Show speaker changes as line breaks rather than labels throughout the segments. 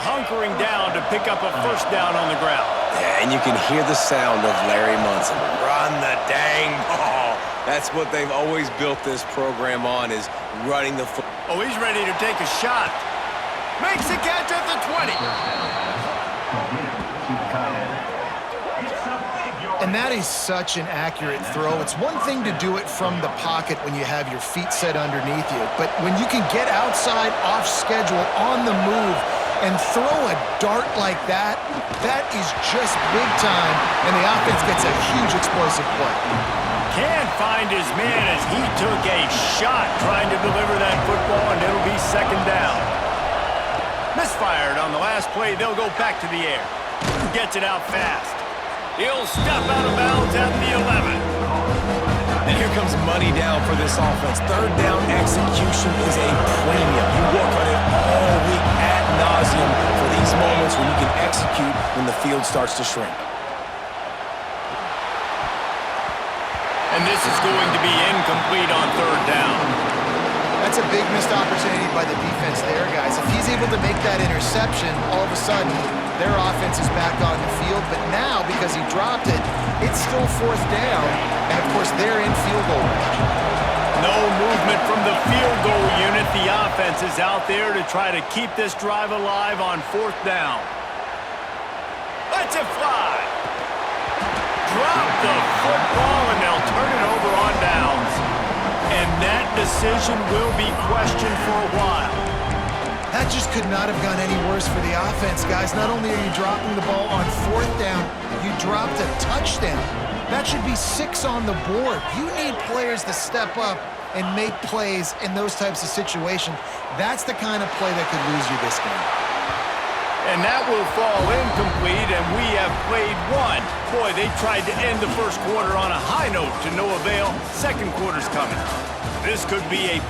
hunkering down to pick up a first down on the ground.
Yeah, and you can hear the sound of Larry Munson. Run the dang ball. That's what they've always built this program on, is running the football.
Oh, he's ready to take a shot. Makes a catch at the 20.
And that is such an accurate throw. It's one thing to do it from the pocket when you have your feet set underneath you, but when you can get outside, off schedule, on the move, and throw a dart like that, that is just big time, and the offense gets a huge explosive play.
Can't find his man as he took a shot trying to deliver that football, and it'll be second down. Misfired on the last play. They'll go back to the air. Gets it out fast. He'll step out of bounds at the 11.
And here comes money down for this offense. Third down execution is a premium. You work on it all week ad nauseum for these moments when you can execute when the field starts to shrink.
And this is going to be incomplete on third down.
That's a big missed opportunity by the defense there, guys. If he's able to make that interception, all of a sudden, their offense is back on the field. But now, because he dropped it, it's still fourth down. And, of course, they're in field goal range.
No movement from the field goal unit. The offense is out there to try to keep this drive alive on fourth down. Let's it fly. Drop the football, and they'll turn it over on downs. And that decision will be questioned for a while.
That just could not have gone any worse for the offense, guys. Not only are you dropping the ball on fourth down, you dropped a touchdown. That should be 6 on the board. You need players to step up and make plays in those types of situations. That's the kind of play that could lose you this game.
And that will fall incomplete, and we have played one. Boy, they tried to end the first quarter on a high note to no avail. Second quarter's coming. This could be a...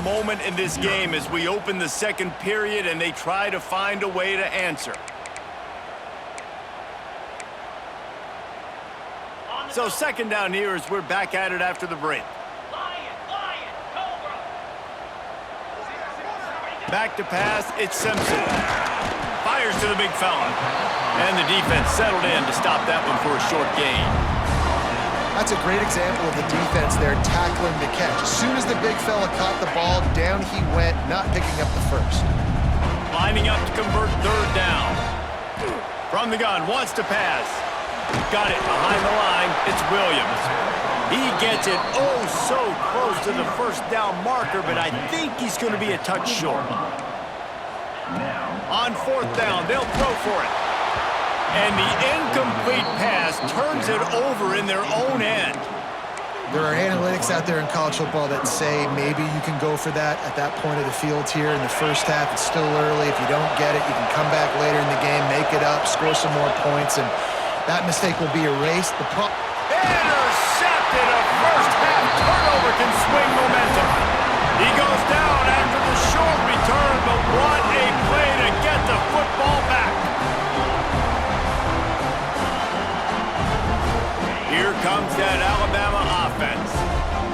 moment in this game as we open the second period and they try to find a way to answer. So second down here as we're back at it after the break. Back to pass, it's Simpson. Fires to the big fella. And the defense settled in to stop that one for a short gain.
That's a great example of the defense there tackling the catch. As soon as the big fella caught the ball, down he went, not picking up the first.
Lining up to convert third down. From the gun, wants to pass. Got it behind the line. It's Williams. He gets it oh so close to the first down marker, but I think he's going to be a touch short. On fourth down, they'll throw for it. And the incomplete pass turns it over in their own end.
There are analytics out there in college football that say maybe you can go for that at that point of the field here in the first half. It's still early. If you don't get it, you can come back later in the game, make it up, score some more points, and that mistake will be erased.
Intercepted! A first half turnover can swing momentum. He goes down after the short return, but what a play to get the football back. Here comes that Alabama offense.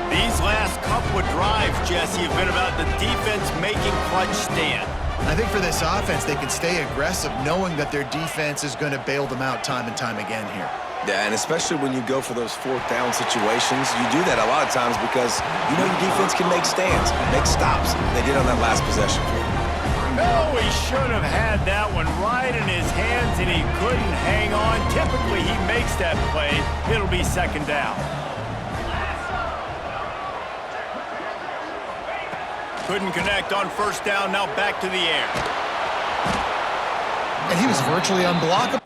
These last couple of drives, Jesse, have been about the defense making clutch stand.
I think for this offense, they can stay aggressive knowing that their defense is going to bail them out time and time again here.
Yeah, and especially when you go for those fourth down situations, you do that a lot of times because you know your defense can make stands, make stops. They did on that last possession.
No, he should have had that one right in his hands, and he couldn't hang on. Typically, he makes that play. It'll be second down. Couldn't connect on first down. Now back to the air.
And he was virtually unblockable.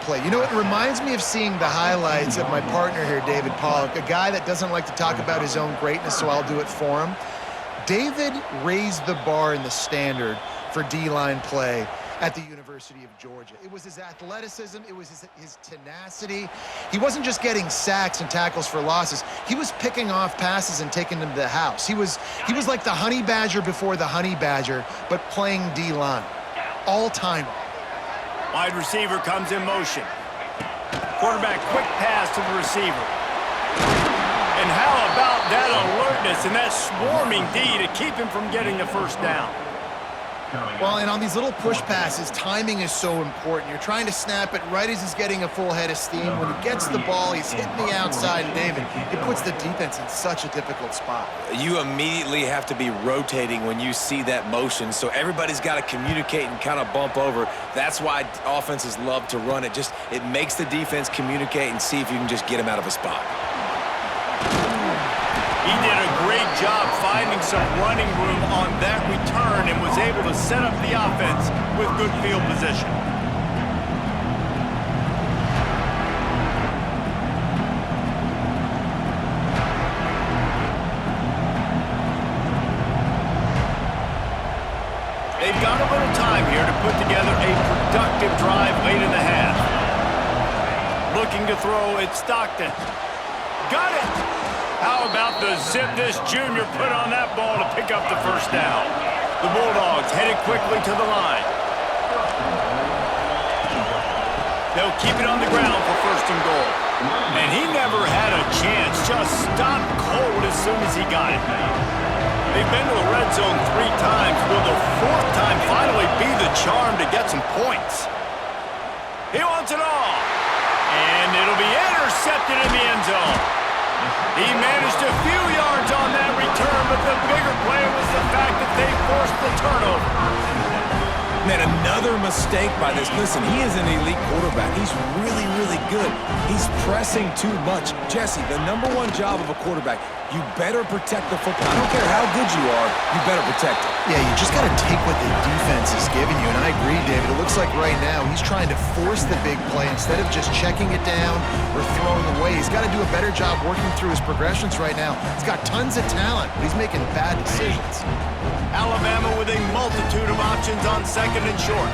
Play. You know, it reminds me of seeing the highlights of my partner here, David Pollock, a guy that doesn't like to talk about his own greatness, so I'll do it for him. David raised the bar in the standard for D-line play at the University of Georgia. It was his athleticism. It was his tenacity. He wasn't just getting sacks and tackles for losses. He was picking off passes and taking them to the house. He was like the honey badger before the honey badger, but playing D-line. All-timer.
Wide receiver comes in motion. Quarterback quick pass to the receiver. And how about that alertness and that swarming D to keep him from getting the first down?
Well, and on these little push passes, timing is so important. You're trying to snap it right as he's getting a full head of steam. When he gets the ball, he's hitting the outside, and David, it puts the defense in such a difficult spot.
You immediately have to be rotating when you see that motion, so everybody's got to communicate and kind of bump over. That's why offenses love to run it. It makes the defense communicate and see if you can just get him out of a spot.
He did a great job finding some running room on that return and was able to set up the offense with good field position. They've got a little time here to put together a productive drive late in the half. Looking to throw, it's Stockton. Got it! How about the zip this junior put on that ball to pick up the first down? The Bulldogs headed quickly to the line. They'll keep it on the ground for first and goal. And he never had a chance, just stopped cold as soon as he got it. They've been to the red zone 3 times. Will the 4th time finally be the charm to get some points? He wants it all. And it'll be intercepted in the end zone. He managed a few yards on that return, but the bigger play was the fact that they forced the turnover.
Man, another mistake by this. Listen, he is an elite quarterback. He's really, really good. He's pressing too much. Jesse, the #1 job of a quarterback, you better protect the football. I don't care how good you are, you better protect it.
Yeah, you just got to take what the defense is giving you, and I agree, David. It looks like right now he's trying to force the big play instead of just checking it down or throwing away. He's got to do a better job working through his progressions right now. He's got tons of talent, but he's making bad decisions.
Alabama with a multitude of options on second and short.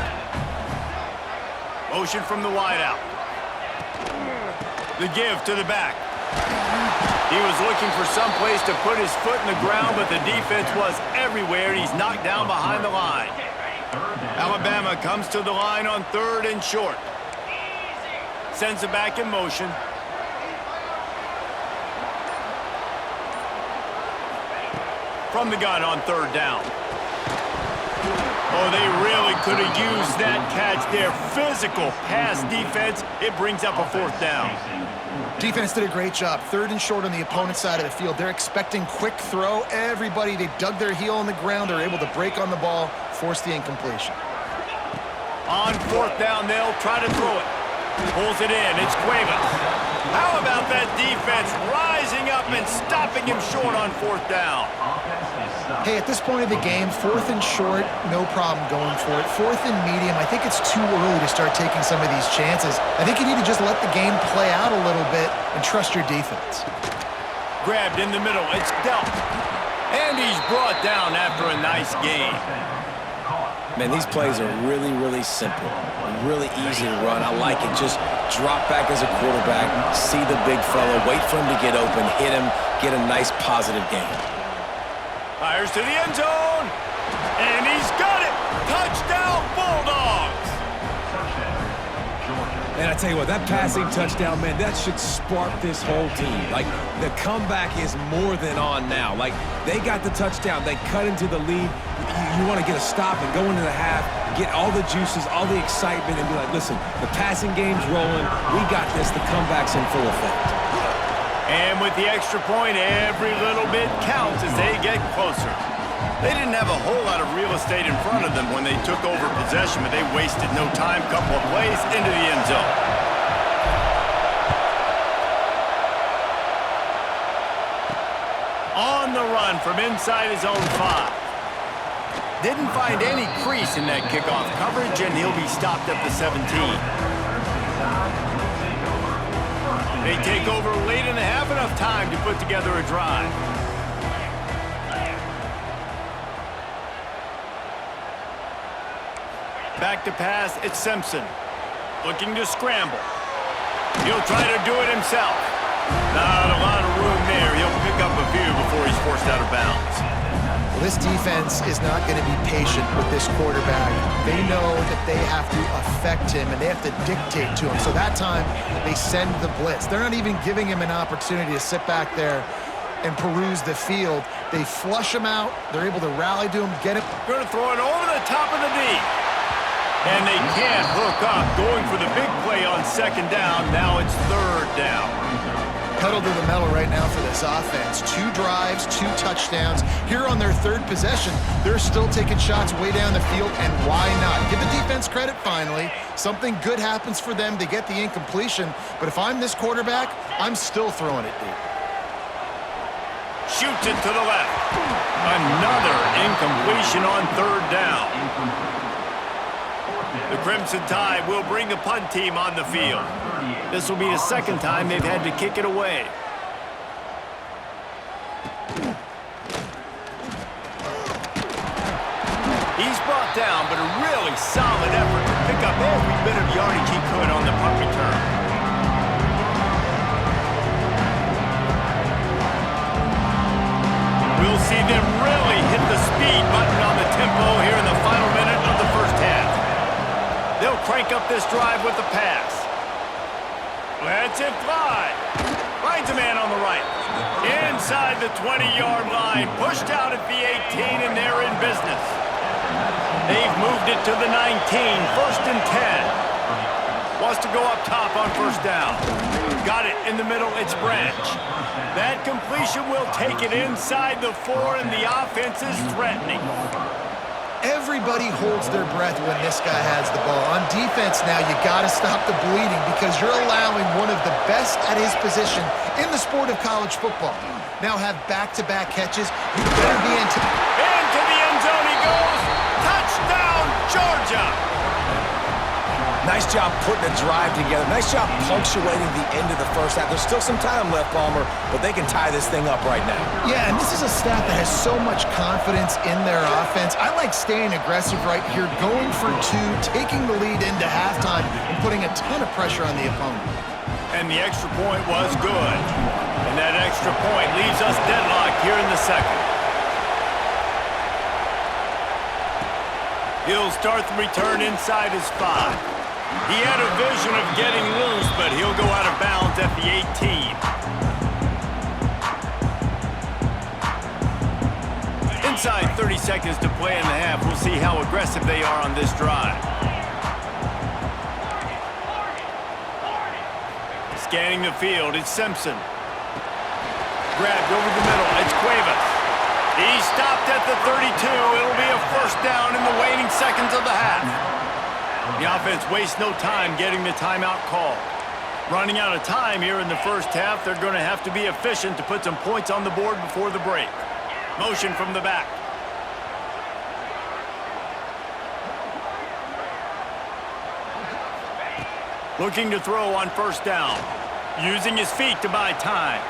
Motion from the wideout. The give to the back. He was looking for some place to put his foot in the ground, but the defense was everywhere, and he's knocked down behind the line. Alabama comes to the line on 3rd and short. Sends it back in motion. From the gun on 3rd down. Oh, they really could have used that catch there. Physical pass defense. It brings up a 4th down.
Defense did a great job. 3rd and short on the opponent's side of the field. They're expecting quick throw. Everybody, they dug their heel on the ground. They're able to break on the ball, force the incompletion.
On 4th down, they'll try to throw it. Pulls it in. It's Cuevas. How about that defense rising up and stopping him short on 4th down?
Hey, at this point of the game, 4th and short, no problem going for it. 4th and medium, I think it's too early to start taking some of these chances. I think you need to just let the game play out a little bit and trust your defense.
Grabbed in the middle. It's dealt. And he's brought down after a nice game.
Man, these plays are really, really simple. Really easy to run. I like it. Just drop back as a quarterback, see the big fella, wait for him to get open, hit him, get a nice positive game.
Fires to the end zone, and he's got it! Touchdown, Bulldogs!
And I tell you what, that passing touchdown, man, that should spark this whole team. Like, the comeback is more than on now. Like, they got the touchdown. They cut into the lead. You want to get a stop and go into the half, get all the juices, all the excitement, and be like, listen, the passing game's rolling. We got this. The comeback's in full effect.
And with the extra point, every little bit counts as they get closer. They didn't have a whole lot of real estate in front of them when they took over possession, but they wasted no time. Couple of plays into the end zone. On the run from inside his own 5. Didn't find any crease in that kickoff coverage, and he'll be stopped at the 17. They take over late in the half, enough time to put together a drive. Back to pass, it's Simpson. Looking to scramble. He'll try to do it himself. Not a lot of room there. He'll pick up a few before he's forced out of bounds.
Well, this defense is not going to be patient with this quarterback. They know that they have to affect him, and they have to dictate to him. So that time, they send the blitz. They're not even giving him an opportunity to sit back there and peruse the field. They flush him out. They're able to rally to him, get him.
Going to throw it over the top of the knee. And they can't hook up. Going for the big play on second down. Now it's third down.
Pedal to the metal right now for this offense. 2 drives, 2 touchdowns. Here on their third possession, they're still taking shots way down the field, and why not? Give the defense credit finally. Something good happens for them to get the incompletion, but if I'm this quarterback, I'm still throwing it deep.
Shoots it to the left. Another incompletion on third down. The Crimson Tide will bring the punt team on the field. This will be the second time they've had to kick it away. He's brought down, but a really solid effort to pick up every bit of yardage he could on the punt return. We'll see them really hit the speed button on the tempo here in the final minute of the first half. They'll crank up this drive with the pass. Lets it fly. Finds a man on the right. Inside the 20-yard line. Pushed out at the 18, and they're in business. They've moved it to the 19. First and 10. Wants to go up top on first down. Got it in the middle. It's Branch. That completion will take it inside the 4, and the offense is threatening.
Everybody holds their breath when this guy has the ball. On defense now, you got to stop the bleeding because you're allowing one of the best at his position in the sport of college football. Now have back-to-back catches. You better be into
the end zone he goes. Touchdown, Georgia.
Nice job putting a drive together. Nice job punctuating the end of the first half. There's still some time left, Palmer, but they can tie this thing up right now.
Yeah, and this is a staff that has so much confidence in their offense. I like staying aggressive right here, going for 2, taking the lead into halftime, and putting a ton of pressure on the opponent.
And the extra point was good. And that extra point leaves us deadlocked here in the second. He'll start the return inside his 5. He had a vision of getting loose, but he'll go out of bounds at the 18. Inside 30 seconds to play in the half. We'll see how aggressive they are on this drive. Scanning the field, it's Simpson. Grabbed over the middle, it's Cuevas. He stopped at the 32. It'll be a first down in the waning seconds of the half. The offense wastes no time getting the timeout call. Running out of time here in the first half, they're going to have to be efficient to put some points on the board before the break. Motion from the back. Looking to throw on first down. Using his feet to buy time.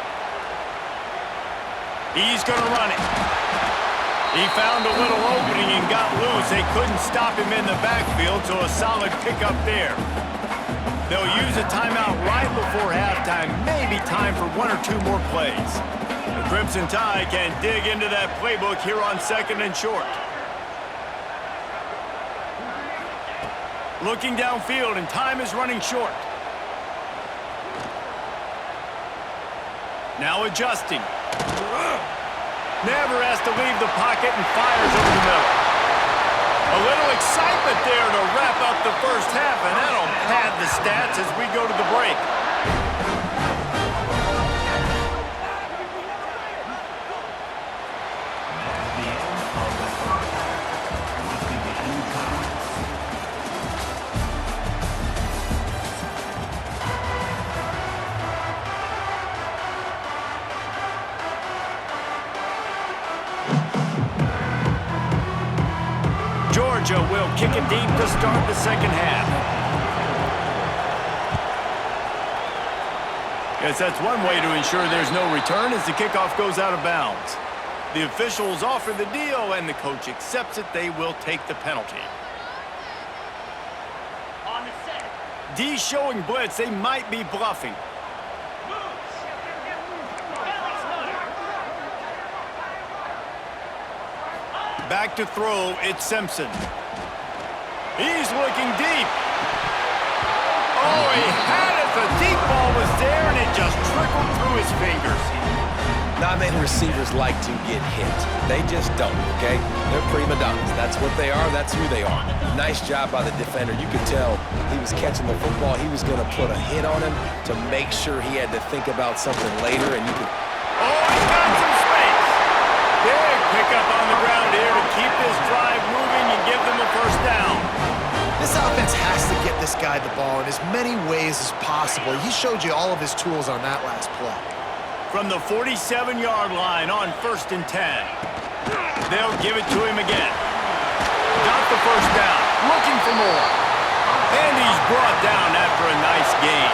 He's going to run it. He found a little opening and got loose. They couldn't stop him in the backfield, so a solid pickup there. They'll use a timeout right before halftime. Maybe time for 1 or 2 more plays. The Crimson Tide can dig into that playbook here on second and short. Looking downfield, and time is running short. Now adjusting. Never has to leave the pocket and fires over the middle. A little excitement there to wrap up the first half, and that'll pad the stats as we go to the break. Georgia will kick it deep to start the second half. Yes, that's one way to ensure there's no return as the kickoff goes out of bounds. The officials offer the deal, and the coach accepts it. They will take the penalty. D showing blitz. They might be bluffing. Back to throw, it's Simpson. He's looking deep. Oh, he had it. The deep ball was there, and it just trickled through his fingers.
Not many receivers like to get hit. They just don't, okay? They're prima donnas. That's what they are. That's who they are. Nice job by the defender. You could tell he was catching the football. He was going to put a hit on him to make sure he had to think about something later, and you could...
Oh, he's got some space. Big pickup on the ground here to keep this drive moving and give them a first down.
This offense has to get this guy the ball in as many ways as possible. He showed you all of his tools on that last play.
From the 47-yard line on 1st and 10. They'll give it to him again. Got the first down, looking for more. And he's brought down after a nice gain.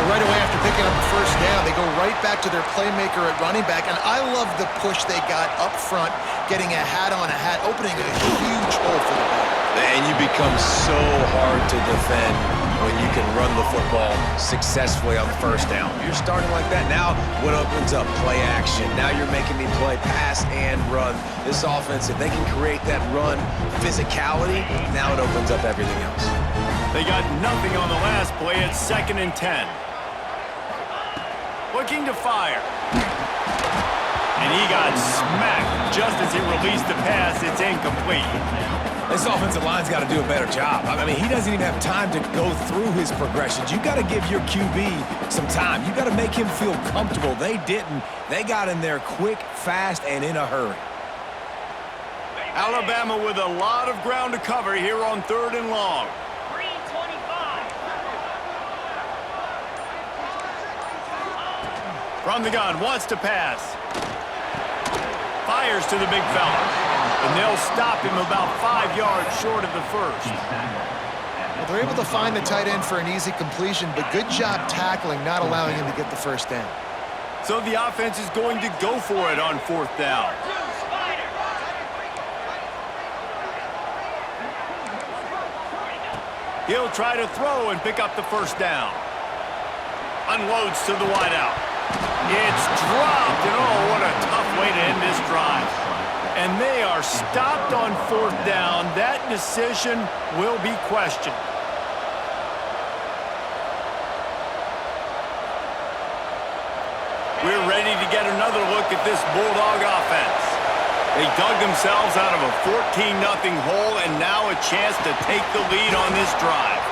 Right away after picking up the first down, they go right back to their playmaker at running back, and I love the push they got up front, getting a hat on a hat, opening a huge hole for the ball.
And you become so hard to defend when you can run the football successfully on first down. You're starting like that. Now what opens up? Play action. Now you're making me play pass and run. This offense, if they can create that run physicality, now it opens up everything else.
They got nothing on the last play. It's 2nd and 10. Looking to fire. And he got smacked just as he released the pass. It's incomplete.
This offensive line's got to do a better job. I mean, he doesn't even have time to go through his progressions. You got to give your QB some time. You got to make him feel comfortable. They didn't. They got in there quick, fast, and in a hurry.
Alabama with a lot of ground to cover here on 3rd and long.
3:25.
From the gun, wants to pass. Fires to the big fella. And they'll stop him about 5 yards short of the first.
Well, they're able to find the tight end for an easy completion, but good job tackling, not allowing him to get the first down.
So the offense is going to go for it on 4th down. He'll try to throw and pick up the first down. Unloads to the wideout. It's dropped, and oh, what a tough way to end this drive. And they are stopped on 4th down. That decision will be questioned. We're ready to get another look at this Bulldog offense. They dug themselves out of a 14-0 hole, and now a chance to take the lead on this drive.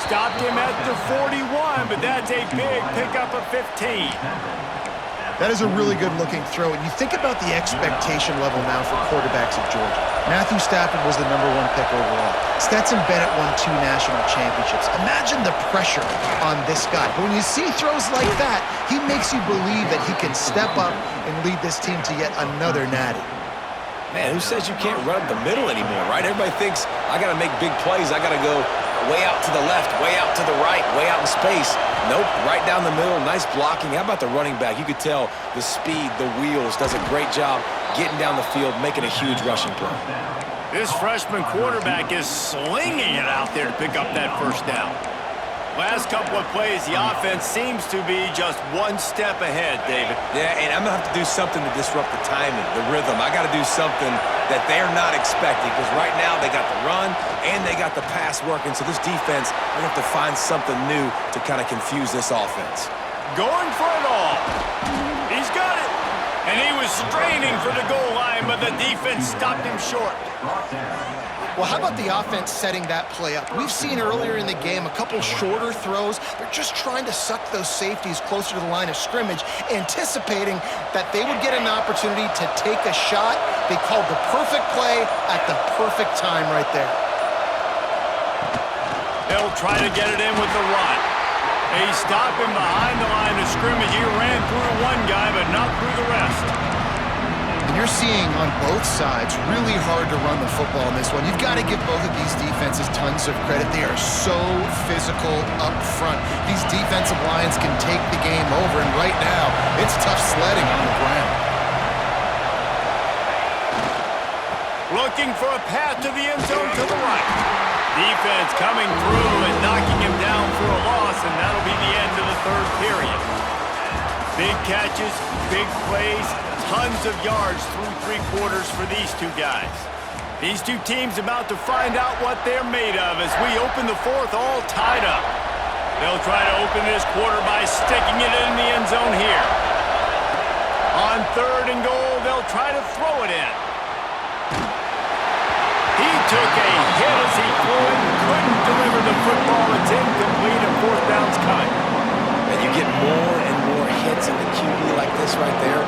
Stopped him at the 41, but that's a big pickup of 15.
That is a really good-looking throw, and you think about the expectation level now for quarterbacks at Georgia. Matthew Stafford was the #1 pick overall. Stetson Bennett won 2 national championships. Imagine the pressure on this guy. But when you see throws like that, he makes you believe that he can step up and lead this team to yet another natty.
Man, who says you can't run up the middle anymore, right? Everybody thinks, I got to make big plays. I got to go way out to the left, way out to the right, way out in space. Nope, right down the middle, nice blocking. How about the running back? You could tell the speed, the wheels, does a great job getting down the field, making a huge rushing play.
This freshman quarterback is slinging it out there to pick up that first down. Last couple of plays, the offense seems to be just one step ahead, David.
Yeah, and I'm going to have to do something to disrupt the timing, the rhythm. I got to do something that they're not expecting, because right now they got the run and they got the pass working. So this defense, they have to find something new to kind of confuse this offense.
Going for it all. He's got it. And he was straining for the goal line, but the defense stopped him short.
Well, how about the offense setting that play up? We've seen earlier in the game a couple shorter throws. They're just trying to suck those safeties closer to the line of scrimmage, anticipating that they would get an opportunity to take a shot. They called the perfect play at the perfect time right there.
They'll try to get it in with the run. They stop him behind the line of scrimmage. He ran through one guy, but not through the rest.
And you're seeing on both sides really hard to run the football in this one. You've got to give both of these defenses tons of credit. They are so physical up front. These defensive lines can take the game over, and right now, it's tough sledding on the ground.
Looking for a path to the end zone to the right. Defense coming through and knocking him down for a loss, and that'll be the end of the third period. Big catches, big plays, tons of yards through three quarters for these two guys. These two teams about to find out what they're made of as we open the fourth all tied up. They'll try to open this quarter by sticking it in the end zone here. On third and goal, they'll try to throw it in. He took a hit as he threw it and couldn't deliver the football. It's incomplete and fourth down's coming.
And you get more and more hits in the QB like this right there.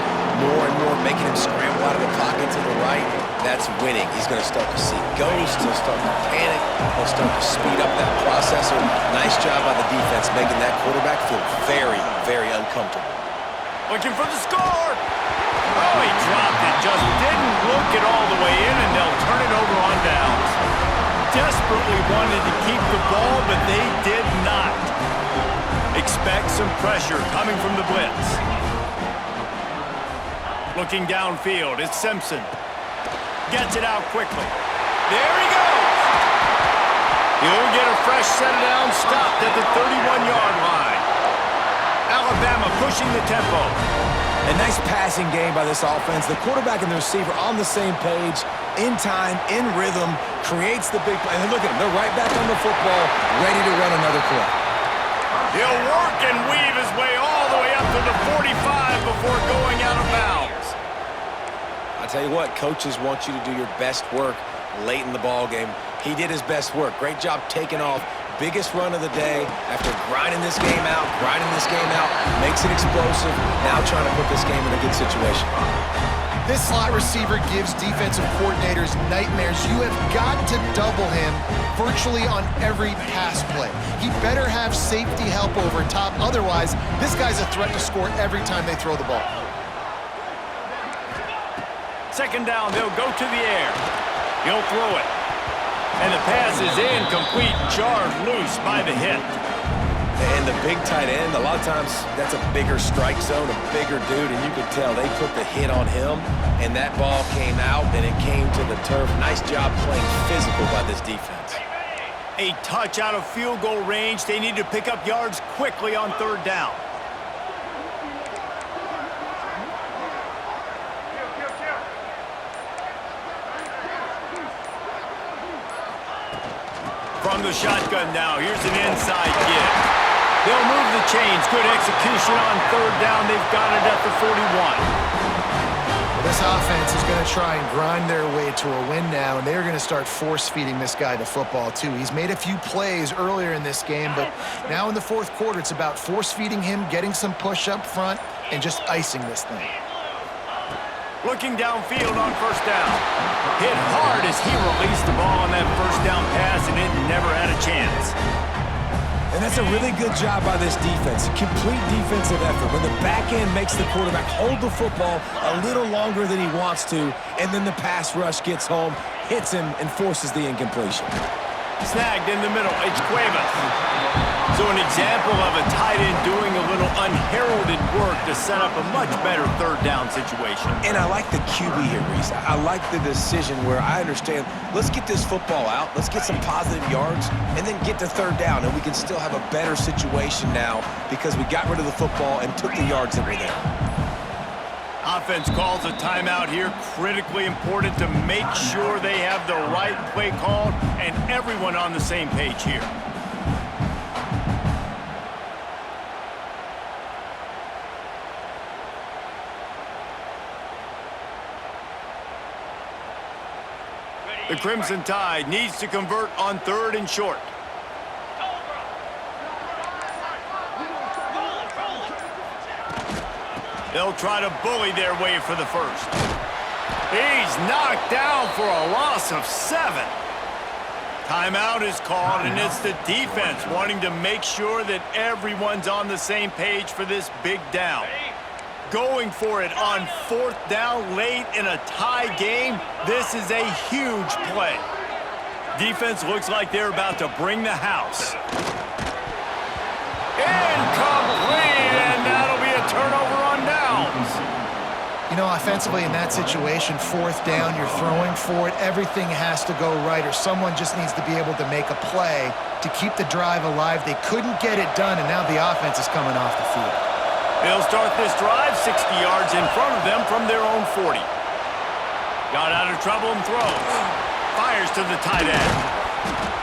More and more making him scramble out of the pocket to the right. That's winning. He's going to start to see ghosts. He'll start to panic. He'll start to speed up that processor. Nice job by the defense making that quarterback feel very, very uncomfortable.
Looking for the score. Oh, he dropped it. Just didn't look it all the way in, and they'll turn it over on downs. Desperately wanted to keep the ball, but they did not. Expect some pressure coming from the blitz. Looking downfield, it's Simpson. Gets it out quickly. There he goes. He'll get a fresh set of downs stopped at the 31-yard line. Alabama pushing the tempo.
A nice passing game by this offense. The quarterback and the receiver on the same page, in time, in rhythm, creates the big play. And look at them. They're right back on the football, ready to run another play.
He'll work and weave his way all the way up to the 45 before going out of bounds.
I tell you what, coaches want you to do your best work late in the ball game. He did his best work. Great job taking off. Biggest run of the day after grinding this game out, makes it explosive. Now trying to put this game in a good situation.
This slot receiver gives defensive coordinators nightmares. You have got to double him virtually on every pass play. He better have safety help over top. Otherwise, this guy's a threat to score every time they throw the ball.
Second down, they'll go to the air. He'll throw it. And the pass is incomplete, jarred loose by the hit.
And the big tight end, a lot of times that's a bigger strike zone, a bigger dude, and you could tell they put the hit on him, and that ball came out, and it came to the turf. Nice job playing physical by this defense.
A touch out of field goal range. They need to pick up yards quickly on third down. From the shotgun now, here's an inside give. They'll move the chains. Good execution on third down. They've got it at the 41.
Well, this offense is going to try and grind their way to a win now, and they're going to start force-feeding this guy the football, too. He's made a few plays earlier in this game, but now in the fourth quarter, it's about force-feeding him, getting some push up front, and just icing this thing.
Looking downfield on first down. Hit hard as he released the ball on that first down pass, and it never had a chance.
And that's a really good job by this defense. Complete defensive effort. When the back end makes the quarterback hold the football a little longer than he wants to, and then the pass rush gets home, hits him, and forces the incompletion.
Snagged in the middle. It's Cuevas. So an example of a tight end doing a little unheralded work to set up a much better third down situation.
And I like the QB here, Reese. I like the decision where I understand, let's get this football out, let's get some positive yards, and then get to third down, and we can still have a better situation now because we got rid of the football and took the yards that were there.
Offense calls a timeout here. Critically important to make sure they have the right play called and everyone on the same page here. The Crimson Tide needs to convert on third and short. They'll try to bully their way for the first. He's knocked down for a loss of 7. Timeout is called, and it's the defense wanting to make sure that everyone's on the same page for this big down. Going for it on fourth down late in a tie game. This is a huge play. Defense looks like they're about to bring the house. Incomplete, and that'll be a turnover on downs.
You know, offensively in that situation, fourth down, you're throwing for it. Everything has to go right, or someone just needs to be able to make a play to keep the drive alive. They couldn't get it done, and now the offense is coming off the field.
They'll start this drive 60 yards in front of them from their own 40. Got out of trouble and throws. Fires to the tight end.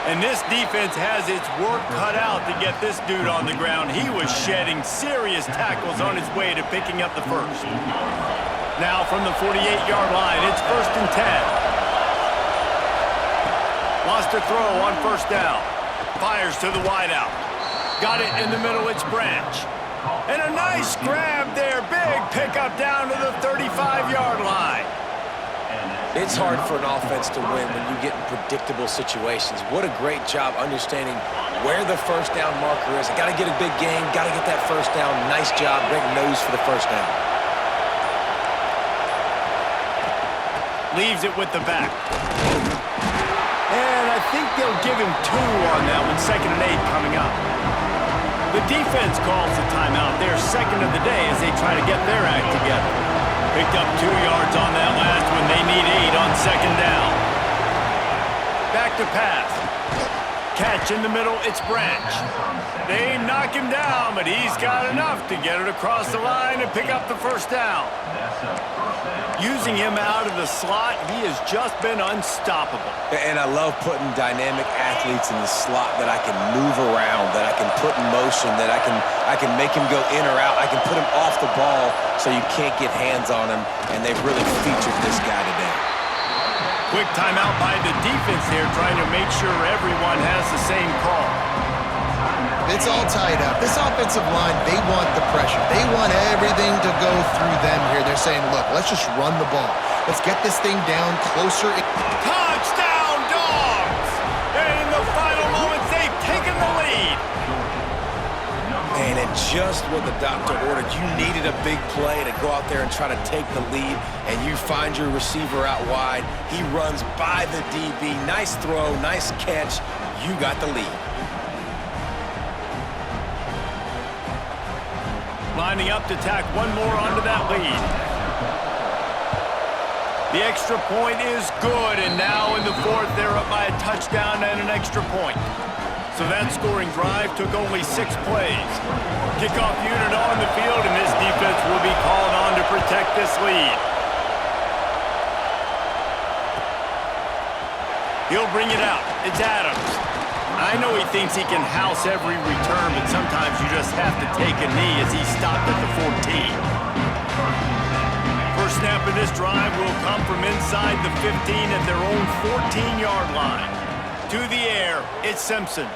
And this defense has its work cut out to get this dude on the ground. He was shedding serious tackles on his way to picking up the first. Now from the 48-yard line, it's 1st and 10. Lost a throw on first down. Fires to the wideout. Got it in the middle, it's Branch. And a nice grab there. Big pickup down to the 35-yard line.
It's hard for an offense to win when you get in predictable situations. What a great job understanding where the first down marker is. I got to get a big game, got to get that first down. Nice job, great nose for the first down.
Leaves it with the back. And I think they'll give him 2 on that one, 2nd and 8 coming up. The defense calls the timeout. Their second of the day as they try to get their act together. Picked up 2 yards on that last one. They need 8 on 2nd down. Back to pass. Catch in the middle, it's Branch. They knock him down, but he's got enough to get it across the line and pick up the first down. Using him out of the slot, he has just been unstoppable.
And I love putting dynamic athletes in the slot that I can move around, that I can put in motion, that I can make him go in or out. I can put him off the ball so you can't get hands on him, and they've really featured this guy today.
Quick timeout by the defense here, trying to make sure everyone has the same call.
It's all tied up. This offensive line, they want the pressure. They want everything to go through them here. They're saying, look, let's just run the ball. Let's get this thing down closer.
Touchdown, Dogs! And in the final moments, they've taken the lead.
Man, and just what the doctor ordered. You needed a big play to go out there and try to take the lead, and you find your receiver out wide. He runs by the DB. Nice throw, nice catch. You got the lead.
Lining up to tack one more onto that lead. The extra point is good, and now in the 4th, they're up by a touchdown and an extra point. So that scoring drive took only 6 plays. Kickoff unit on the field, and this defense will be called on to protect this lead. He'll bring it out. It's Adams. I know he thinks he can house every return, but sometimes you just have to take a knee as he stopped at the 14. First snap of this drive will come from inside the 15 at their own 14-yard line. To the air, it's Simpson.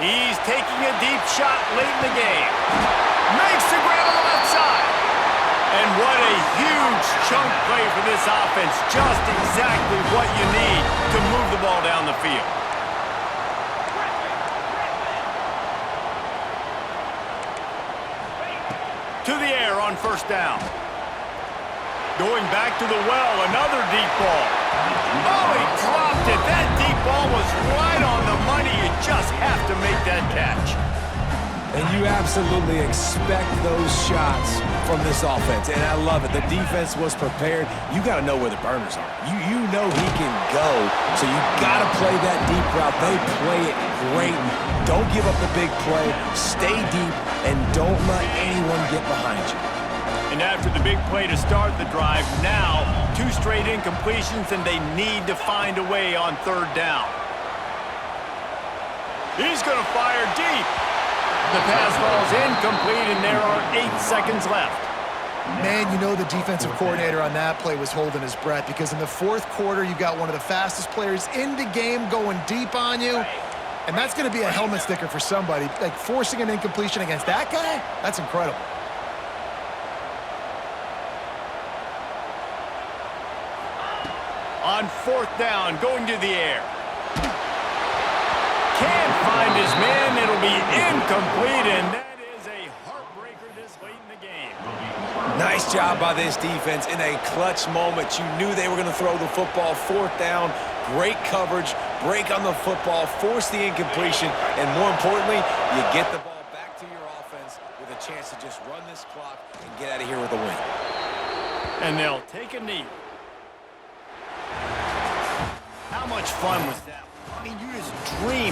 He's taking a deep shot late in the game. Makes the grab on the left side. And what a huge chunk play for this offense. Just exactly what you need to move the ball down the field. To the air on first down. Going back to the well, another deep ball. Oh, he dropped it. That deep ball was right on the money. You just have to make that catch.
And you absolutely expect those shots from this offense, and I love it. The defense was prepared. You got to know where the burners are. You know he can go, so you got to play that deep route. They play it great. Don't give up the big play. Stay deep, and don't let anyone get behind you.
And after the big play to start the drive, now 2 straight incompletions, and they need to find a way on 3rd down. He's going to fire deep. The pass falls incomplete, and there are 8 seconds left.
Man, you know the defensive coordinator on that play was holding his breath, because in the 4th quarter, you got one of the fastest players in the game going deep on you, and that's going to be a helmet sticker for somebody. Like, forcing an incompletion against that guy, that's incredible.
On 4th down, going to the air. Can't find his man. It'll be incomplete, and that is a heartbreaker this late in the game.
Nice job by this defense in a clutch moment. You knew they were going to throw the football. 4th down, great coverage, break on the football, force the incompletion, and more importantly, you get the ball back to your offense with a chance to just run this clock and get out of here with a win.
And they'll take a knee. How much fun was that? I mean, you just dream